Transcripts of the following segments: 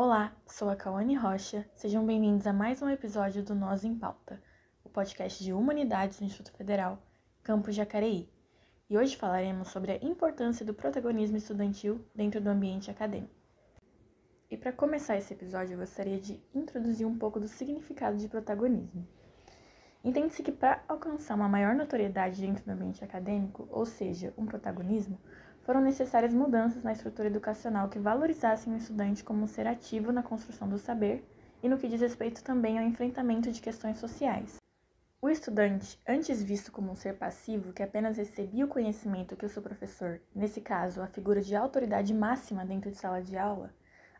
Olá, sou a Cauane Rocha, sejam bem-vindos a mais um episódio do Nós em Pauta, o podcast de Humanidades do Instituto Federal, Campus Jacareí. E hoje falaremos sobre a importância do protagonismo estudantil dentro do ambiente acadêmico. E para começar esse episódio, eu gostaria de introduzir um pouco do significado de protagonismo. Entende-se que para alcançar uma maior notoriedade dentro do ambiente acadêmico, ou seja, um protagonismo, foram necessárias mudanças na estrutura educacional que valorizassem o estudante como um ser ativo na construção do saber e no que diz respeito também ao enfrentamento de questões sociais. O estudante, antes visto como um ser passivo que apenas recebia o conhecimento que o seu professor, nesse caso a figura de autoridade máxima dentro de sala de aula,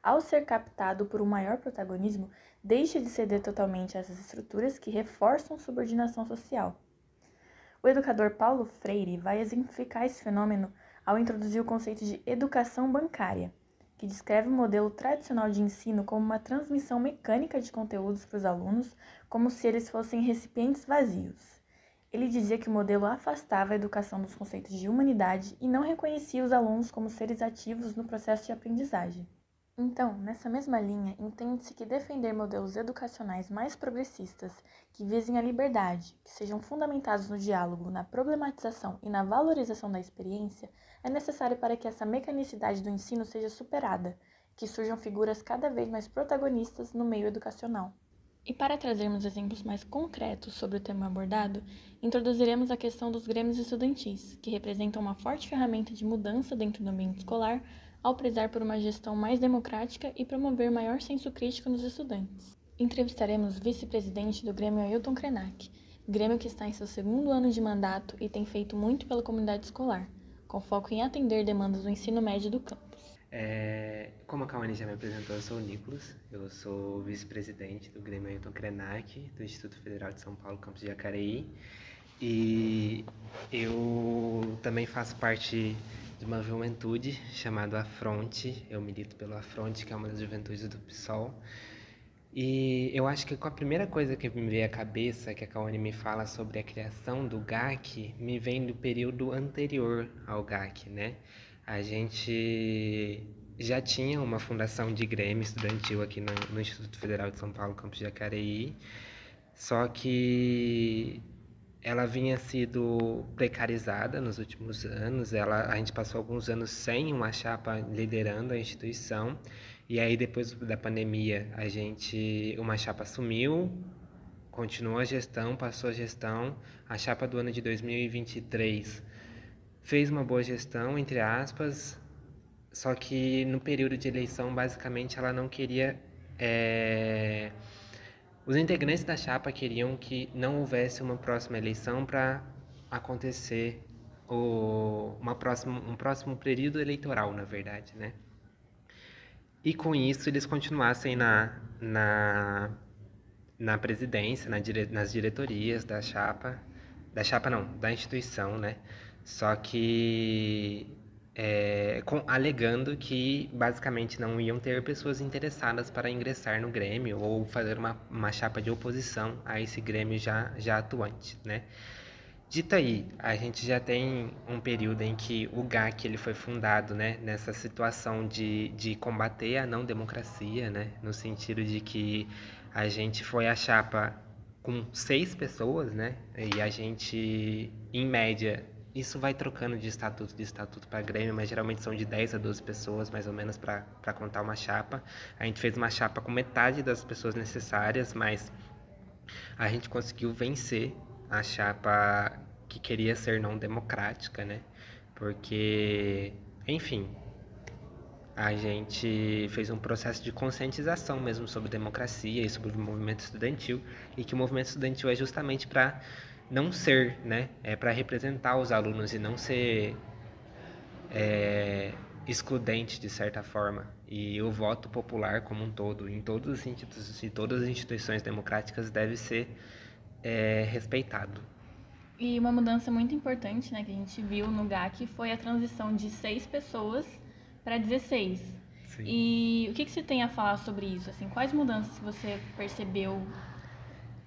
ao ser captado por um maior protagonismo, deixa de ceder totalmente a essas estruturas que reforçam subordinação social. O educador Paulo Freire vai exemplificar esse fenômeno ao introduzir o conceito de educação bancária, que descreve o modelo tradicional de ensino como uma transmissão mecânica de conteúdos para os alunos, como se eles fossem recipientes vazios. Ele dizia que o modelo afastava a educação dos conceitos de humanidade e não reconhecia os alunos como seres ativos no processo de aprendizagem. Então, nessa mesma linha, entende-se que defender modelos educacionais mais progressistas, que visem a liberdade, que sejam fundamentados no diálogo, na problematização e na valorização da experiência, é necessário para que essa mecanicidade do ensino seja superada, que surjam figuras cada vez mais protagonistas no meio educacional. E para trazermos exemplos mais concretos sobre o tema abordado, introduziremos a questão dos grêmios estudantis, que representam uma forte ferramenta de mudança dentro do ambiente escolar, ao prezar por uma gestão mais democrática e promover maior senso crítico nos estudantes. Entrevistaremos o vice-presidente do Grêmio Ailton Krenak, grêmio que está em seu segundo ano de mandato e tem feito muito pela comunidade escolar, com foco em atender demandas do ensino médio do campus. Como a Cauane já me apresentou, eu sou o Nicolas, eu sou vice-presidente do Grêmio Ailton Krenak, do Instituto Federal de São Paulo, campus de Jacareí, e eu também faço parte de uma juventude chamada Afronte. Eu milito pelo Afronte, que é uma das juventudes do PSOL. E eu acho que a primeira coisa que me veio à cabeça, que a Cauane me fala sobre a criação do GAC, me vem do período anterior ao GAC, né? A gente já tinha uma fundação de Grêmio estudantil aqui no Instituto Federal de São Paulo, campus de Jacareí, só que ela vinha sido precarizada nos últimos anos. A gente passou alguns anos sem uma chapa liderando a instituição, e aí depois da pandemia uma chapa assumiu, continuou a gestão, passou a gestão. A chapa do ano de 2023 fez uma boa gestão, entre aspas, só que no período de eleição basicamente ela não queria... Os integrantes da chapa queriam que não houvesse uma próxima eleição para acontecer um próximo período eleitoral, na verdade, né? E com isso eles continuassem na presidência, nas diretorias da instituição, né? Só que alegando que basicamente não iam ter pessoas interessadas para ingressar no Grêmio ou fazer uma chapa de oposição a esse Grêmio já atuante, né? Dito aí, a gente já tem um período em que o GAC ele foi fundado, né, nessa situação de combater a não democracia, né, no sentido de que a gente foi a chapa com 6 pessoas, né, e a gente, em média, isso vai trocando de estatuto para Grêmio, mas geralmente são de 10 a 12 pessoas, mais ou menos, para contar uma chapa. A gente fez uma chapa com metade das pessoas necessárias, mas a gente conseguiu vencer a chapa que queria ser não democrática, né? Porque, enfim, a gente fez um processo de conscientização mesmo sobre democracia e sobre o movimento estudantil, e que o movimento estudantil é justamente para não ser, né? É para representar os alunos e não ser excludente de certa forma. E o voto popular como um todo, em todos os institutos e todas as instituições democráticas, deve ser respeitado. E uma mudança muito importante, né, que a gente viu no GAC foi a transição de 6 pessoas para 16. Sim. E o que você tem a falar sobre isso? Assim, quais mudanças você percebeu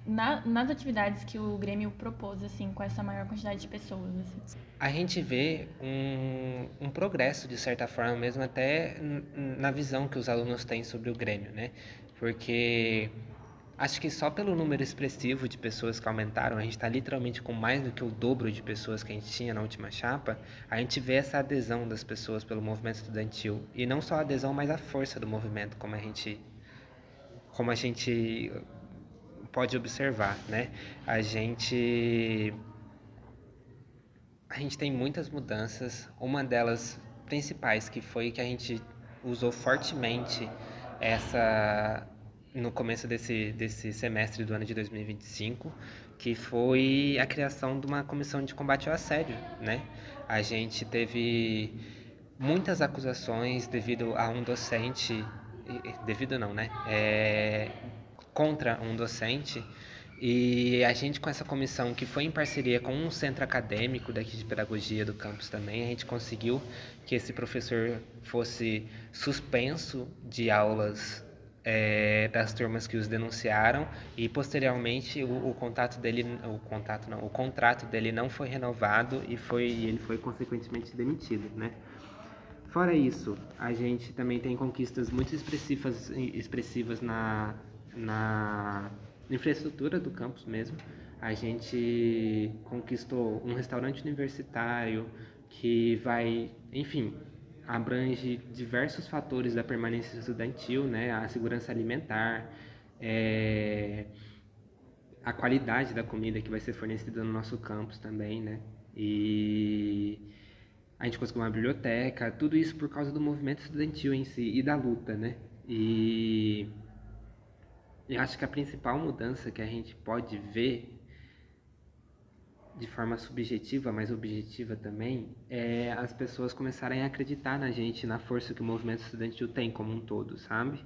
nas atividades que o Grêmio propôs, assim, com essa maior quantidade de pessoas, assim? A gente vê um progresso, de certa forma, mesmo até na visão que os alunos têm sobre o Grêmio, né? Porque acho que só pelo número expressivo de pessoas que aumentaram, a gente está literalmente com mais do que o dobro de pessoas que a gente tinha na última chapa, a gente vê essa adesão das pessoas pelo movimento estudantil. E não só a adesão, mas a força do movimento, como a gente pode observar, né? A gente a gente tem muitas mudanças. Uma delas principais que foi que a gente usou fortemente essa no começo desse semestre do ano de 2025, que foi a criação de uma comissão de combate ao assédio, né? A gente teve muitas acusações devido a um docente, devido não, né? Contra um docente. E a gente, com essa comissão, que foi em parceria com um centro acadêmico daqui de pedagogia do campus também, a gente conseguiu que esse professor fosse suspenso de aulas das turmas que os denunciaram e posteriormente o contrato dele não foi renovado e ele foi consequentemente demitido, né? Fora isso, a gente também tem conquistas muito expressivas na infraestrutura do campus mesmo. A gente conquistou um restaurante universitário que vai, enfim, abrange diversos fatores da permanência estudantil, né? A segurança alimentar, é, a qualidade da comida que vai ser fornecida no nosso campus também, né? E a gente conseguiu uma biblioteca, tudo isso por causa do movimento estudantil em si e da luta, né? E eu acho que a principal mudança que a gente pode ver de forma subjetiva, mas objetiva também, é as pessoas começarem a acreditar na gente, na força que o movimento estudantil tem como um todo, sabe?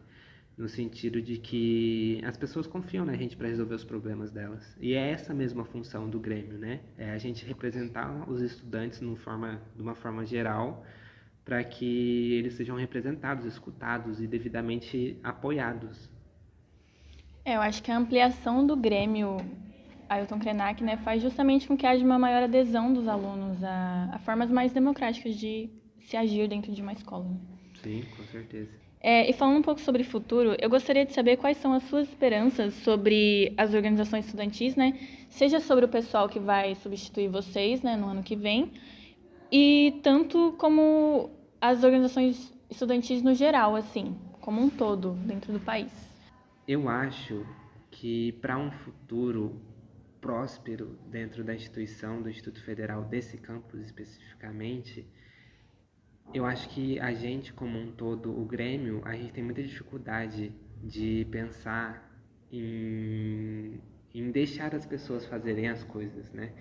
No sentido de que as pessoas confiam na gente para resolver os problemas delas. E é essa mesma função do Grêmio, né? É a gente representar os estudantes de uma forma geral, para que eles sejam representados, escutados e devidamente apoiados. Eu acho que a ampliação do Grêmio Ailton Krenak, né, faz justamente com que haja uma maior adesão dos alunos a formas mais democráticas de se agir dentro de uma escola. Né? Sim, com certeza. E falando um pouco sobre o futuro, eu gostaria de saber quais são as suas esperanças sobre as organizações estudantis, né? Seja sobre o pessoal que vai substituir vocês, né, no ano que vem, e tanto como as organizações estudantis no geral, assim, como um todo, dentro do país. Eu acho que para um futuro próspero dentro da instituição, do Instituto Federal, desse campus especificamente, eu acho que a gente como um todo, o Grêmio, a gente tem muita dificuldade de pensar em deixar as pessoas fazerem as coisas, né?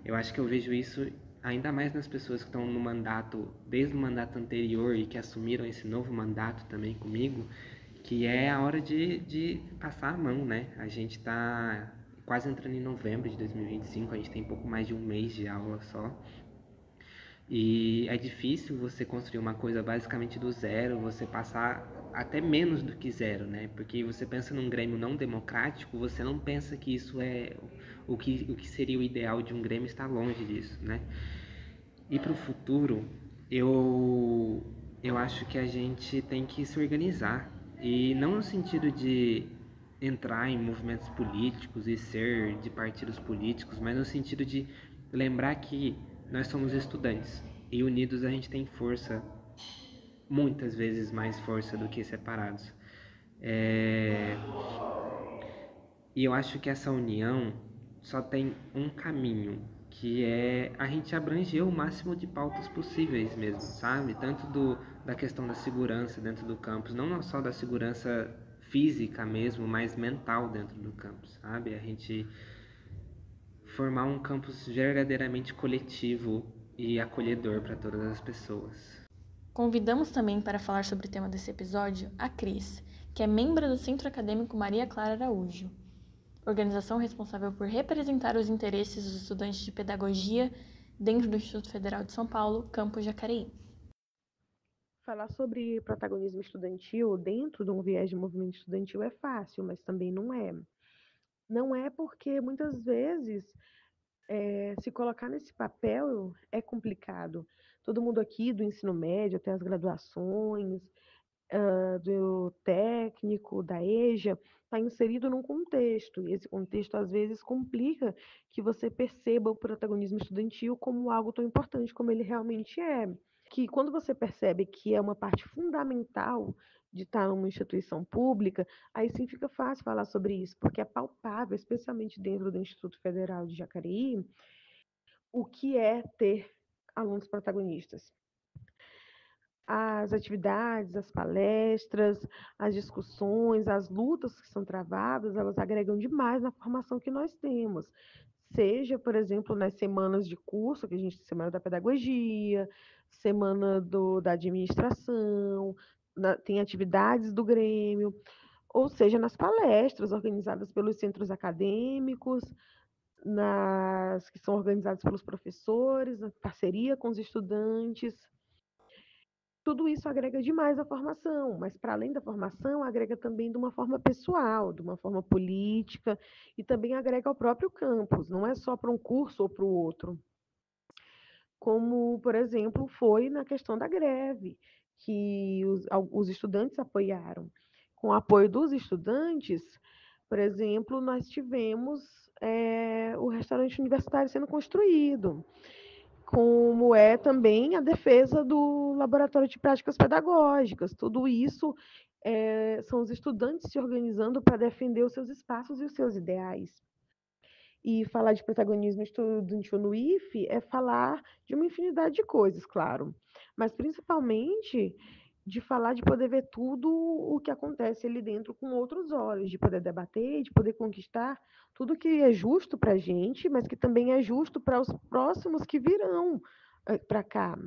Eu acho que eu vejo isso ainda mais nas pessoas que estão no mandato, desde o mandato anterior e que assumiram esse novo mandato também comigo, que é a hora de passar a mão, né? A gente está quase entrando em novembro de 2025, a gente tem pouco mais de um mês de aula só. E é difícil você construir uma coisa basicamente do zero, você passar até menos do que zero, né? Porque você pensa num Grêmio não democrático, você não pensa que isso é o que seria o ideal de um Grêmio, está longe disso, né? E para o futuro, eu acho que a gente tem que se organizar. E não no sentido de entrar em movimentos políticos e ser de partidos políticos, mas no sentido de lembrar que nós somos estudantes e unidos a gente tem força, muitas vezes mais força do que separados. É... E eu acho que essa união só tem um caminho, que é a gente abranger o máximo de pautas possíveis mesmo, sabe? Tanto da questão da segurança dentro do campus, não só da segurança física mesmo, mas mental dentro do campus, sabe? A gente formar um campus verdadeiramente coletivo e acolhedor para todas as pessoas. Convidamos também para falar sobre o tema desse episódio a Cris, que é membro do Centro Acadêmico Maria Clara Araújo, organização responsável por representar os interesses dos estudantes de pedagogia dentro do Instituto Federal de São Paulo, campus Jacareí. Falar sobre protagonismo estudantil dentro de um viés de movimento estudantil é fácil, mas também não é. Não é porque muitas vezes se colocar nesse papel é complicado. Todo mundo aqui do ensino médio, até as graduações, do técnico, da EJA, está inserido num contexto. E esse contexto, às vezes, complica que você perceba o protagonismo estudantil como algo tão importante como ele realmente é. Que quando você percebe que é uma parte fundamental de estar numa instituição pública, aí sim fica fácil falar sobre isso, porque é palpável, especialmente dentro do Instituto Federal de Jacareí, o que é ter alunos protagonistas. As atividades, as palestras, as discussões, as lutas que são travadas, elas agregam demais na formação que nós temos. Seja, por exemplo, nas semanas de curso, que a gente tem semana da pedagogia, semana da administração, tem atividades do Grêmio, ou seja, nas palestras organizadas pelos centros acadêmicos, que são organizadas pelos professores, na parceria com os estudantes. Tudo isso agrega demais à formação, mas para além da formação, agrega também de uma forma pessoal, de uma forma política, e também agrega ao próprio campus, não é só para um curso ou para o outro. Como, por exemplo, foi na questão da greve, que os estudantes apoiaram. Com o apoio dos estudantes, por exemplo, nós tivemos o restaurante universitário sendo construído, como é também a defesa do laboratório de práticas pedagógicas. Tudo isso são os estudantes se organizando para defender os seus espaços e os seus ideais. E falar de protagonismo estudantil no IFE é falar de uma infinidade de coisas, claro, mas principalmente de falar de poder ver tudo o que acontece ali dentro com outros olhos, de poder debater, de poder conquistar tudo que é justo para a gente, mas que também é justo para os próximos que virão para cá.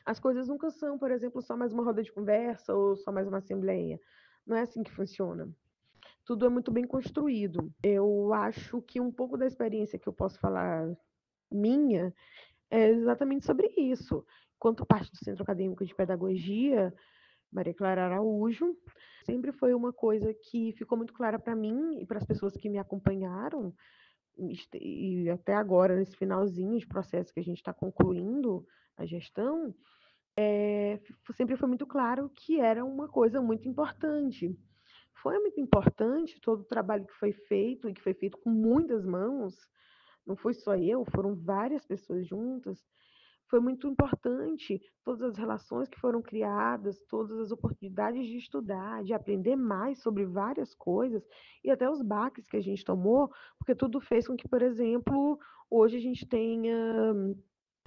As coisas nunca são, por exemplo, só mais uma roda de conversa ou só mais uma assembleia. Não é assim que funciona. Tudo é muito bem construído. Eu acho que um pouco da experiência que eu posso falar minha é exatamente sobre isso. Quanto parte do Centro Acadêmico de Pedagogia, Maria Clara Araújo, sempre foi uma coisa que ficou muito clara para mim e para as pessoas que me acompanharam, e até agora, nesse finalzinho de processo que a gente está concluindo a gestão, sempre foi muito claro que era uma coisa muito importante. Foi muito importante todo o trabalho que foi feito, e que foi feito com muitas mãos, não foi só eu, foram várias pessoas juntas. Foi muito importante todas as relações que foram criadas, todas as oportunidades de estudar, de aprender mais sobre várias coisas, e até os baques que a gente tomou, porque tudo fez com que, por exemplo, hoje a gente tenha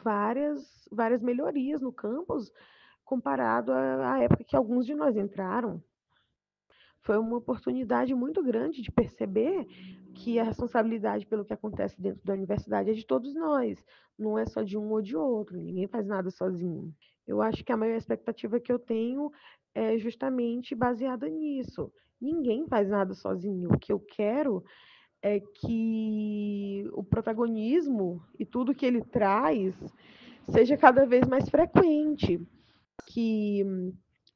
várias melhorias no campus comparado à época que alguns de nós entraram. Foi uma oportunidade muito grande de perceber que a responsabilidade pelo que acontece dentro da universidade é de todos nós, não é só de um ou de outro, ninguém faz nada sozinho. Eu acho que a maior expectativa que eu tenho é justamente baseada nisso. Ninguém faz nada sozinho. O que eu quero é que o protagonismo e tudo que ele traz seja cada vez mais frequente, que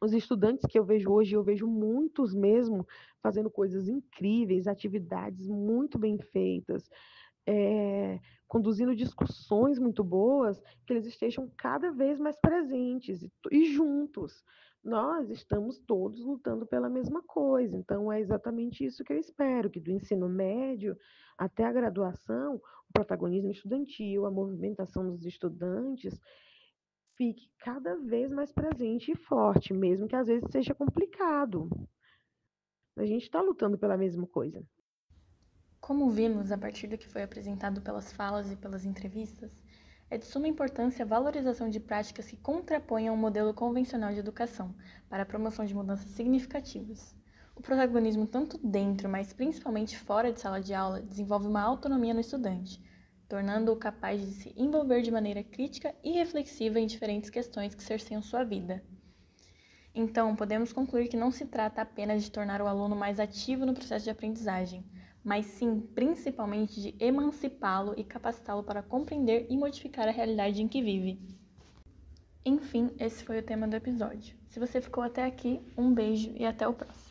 os estudantes que eu vejo hoje, eu vejo muitos mesmo fazendo coisas incríveis, atividades muito bem feitas, conduzindo discussões muito boas, que eles estejam cada vez mais presentes e juntos. Nós estamos todos lutando pela mesma coisa, então é exatamente isso que eu espero, que do ensino médio até a graduação, o protagonismo estudantil, a movimentação dos estudantes, fique cada vez mais presente e forte, mesmo que às vezes seja complicado. A gente está lutando pela mesma coisa. Como vimos a partir do que foi apresentado pelas falas e pelas entrevistas, é de suma importância a valorização de práticas que contraponham o modelo convencional de educação para a promoção de mudanças significativas. O protagonismo tanto dentro, mas principalmente fora de sala de aula, desenvolve uma autonomia no estudante, tornando-o capaz de se envolver de maneira crítica e reflexiva em diferentes questões que cerceiam sua vida. Então, podemos concluir que não se trata apenas de tornar o aluno mais ativo no processo de aprendizagem, mas sim, principalmente, de emancipá-lo e capacitá-lo para compreender e modificar a realidade em que vive. Enfim, esse foi o tema do episódio. Se você ficou até aqui, um beijo e até o próximo.